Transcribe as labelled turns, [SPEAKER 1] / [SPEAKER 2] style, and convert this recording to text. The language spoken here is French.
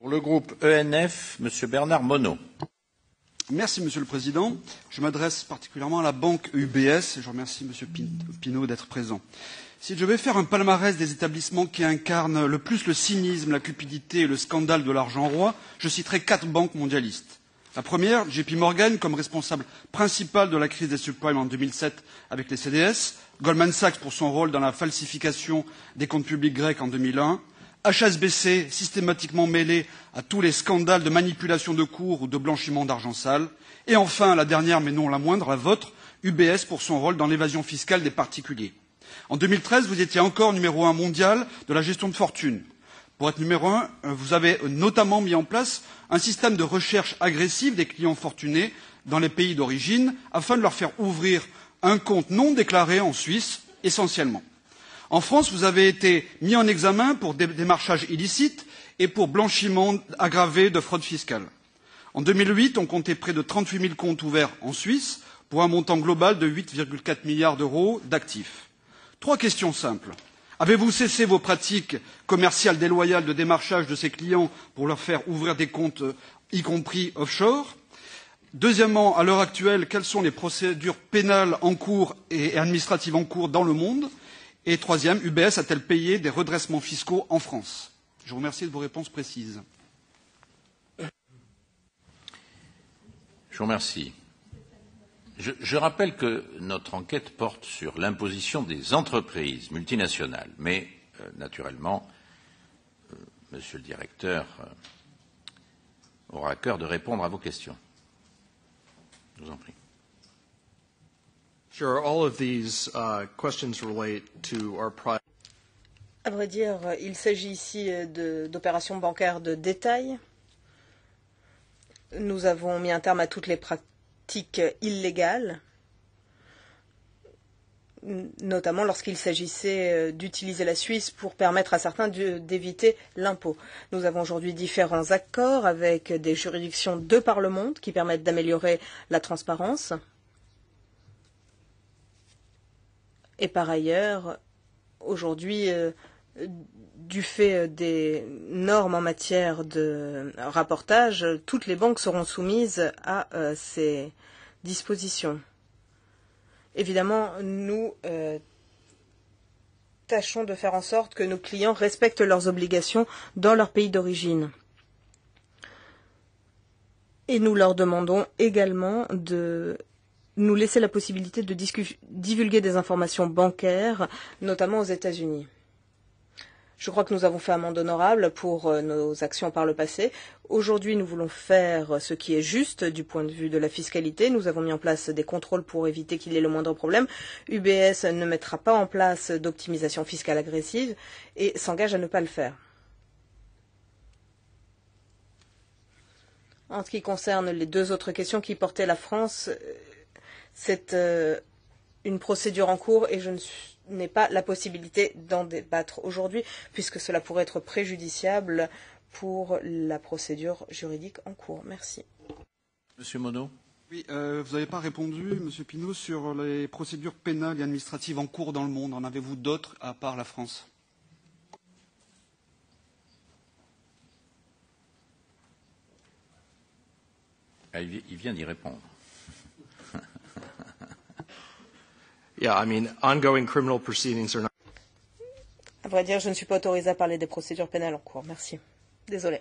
[SPEAKER 1] Pour le groupe ENF, Monsieur Bernard Monod.
[SPEAKER 2] Merci, Monsieur le Président. Je m'adresse particulièrement à la banque UBS et je remercie Monsieur Pinault d'être présent. Si je vais faire un palmarès des établissements qui incarnent le plus le cynisme, la cupidité et le scandale de l'argent roi, je citerai 4 banques mondialistes. La première, JP Morgan, comme responsable principal de la crise des subprimes en 2007 avec les CDS, Goldman Sachs pour son rôle dans la falsification des comptes publics grecs en 2001, HSBC systématiquement mêlé à tous les scandales de manipulation de cours ou de blanchiment d'argent sale, et enfin, la dernière mais non la moindre, la vôtre, UBS pour son rôle dans l'évasion fiscale des particuliers. En 2013, vous étiez encore numéro 1 mondial de la gestion de fortune. Pour être numéro 1, vous avez notamment mis en place un système de recherche agressive des clients fortunés dans les pays d'origine afin de leur faire ouvrir un compte non déclaré en Suisse, essentiellement. En France, vous avez été mis en examen pour démarchage illicite et pour blanchiment aggravé de fraude fiscale. En 2008, on comptait près de 38 000 comptes ouverts en Suisse pour un montant global de 8,4 milliards d'euros d'actifs. 3 questions simples. Avez-vous cessé vos pratiques commerciales déloyales de démarchage de ces clients pour leur faire ouvrir des comptes, y compris offshore? Deuxièmement, à l'heure actuelle, quelles sont les procédures pénales en cours et administratives en cours dans le monde? Et troisième, UBS a-t-elle payé des redressements fiscaux en France? Je vous remercie de vos réponses précises.
[SPEAKER 1] Je vous remercie. Je rappelle que notre enquête porte sur l'imposition des entreprises multinationales, mais naturellement, Monsieur le Directeur aura à cœur de répondre à vos questions. Je vous en prie.
[SPEAKER 3] Sure. All of these questions relate to our private.
[SPEAKER 4] À vrai dire, il s'agit ici d'opérations bancaires de détail. Nous avons mis un terme à toutes les pratiques illégales, notamment lorsqu'il s'agissait d'utiliser la Suisse pour permettre à certains d'éviter l'impôt. Nous avons aujourd'hui différents accords avec des juridictions de par le monde qui permettent d'améliorer la transparence. Et par ailleurs, aujourd'hui, du fait des normes en matière de rapportage, toutes les banques seront soumises à ces dispositions. Évidemment, nous tâchons de faire en sorte que nos clients respectent leurs obligations dans leur pays d'origine. Et nous leur demandons également de nous laisser la possibilité de divulguer des informations bancaires, notamment aux États-Unis. Je crois que nous avons fait amende honorable pour nos actions par le passé. Aujourd'hui, nous voulons faire ce qui est juste du point de vue de la fiscalité. Nous avons mis en place des contrôles pour éviter qu'il y ait le moindre problème. UBS ne mettra pas en place d'optimisation fiscale agressive et s'engage à ne pas le faire. En ce qui concerne les 2 autres questions qui portaient la France, c'est une procédure en cours et je n'ai pas la possibilité d'en débattre aujourd'hui puisque cela pourrait être préjudiciable pour la procédure juridique en cours. Merci.
[SPEAKER 1] Monsieur Monod.
[SPEAKER 2] Oui, vous n'avez pas répondu, Monsieur Pinault, sur les procédures pénales et administratives en cours dans le monde. En avez-vous d'autres à part la France?
[SPEAKER 1] Il vient d'y répondre.
[SPEAKER 3] Yeah, I mean, ongoing criminal proceedings are not.
[SPEAKER 4] À vrai dire, je ne suis pas autorisée à parler des procédures pénales en cours. Merci. Désolée.